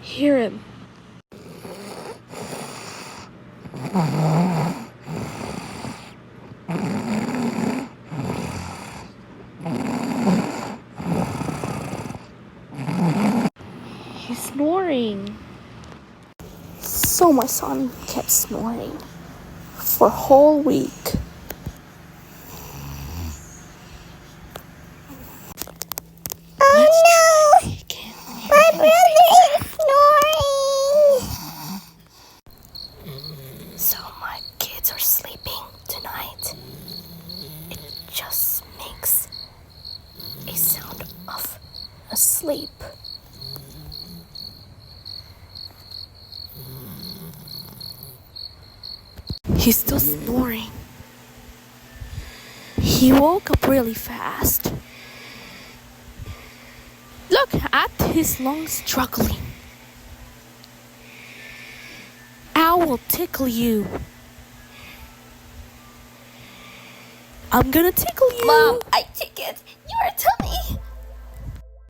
hear him. He's snoring. So my son kept snoring for a whole week. Let's try again. My brother is snoring. So my kids are sleeping tonight. It just makes a sound of asleep. He's still snoring. He woke up really fast. Look at his lungs struggling. I will tickle you. I'm gonna tickle you. Mom, I take it. Your tummy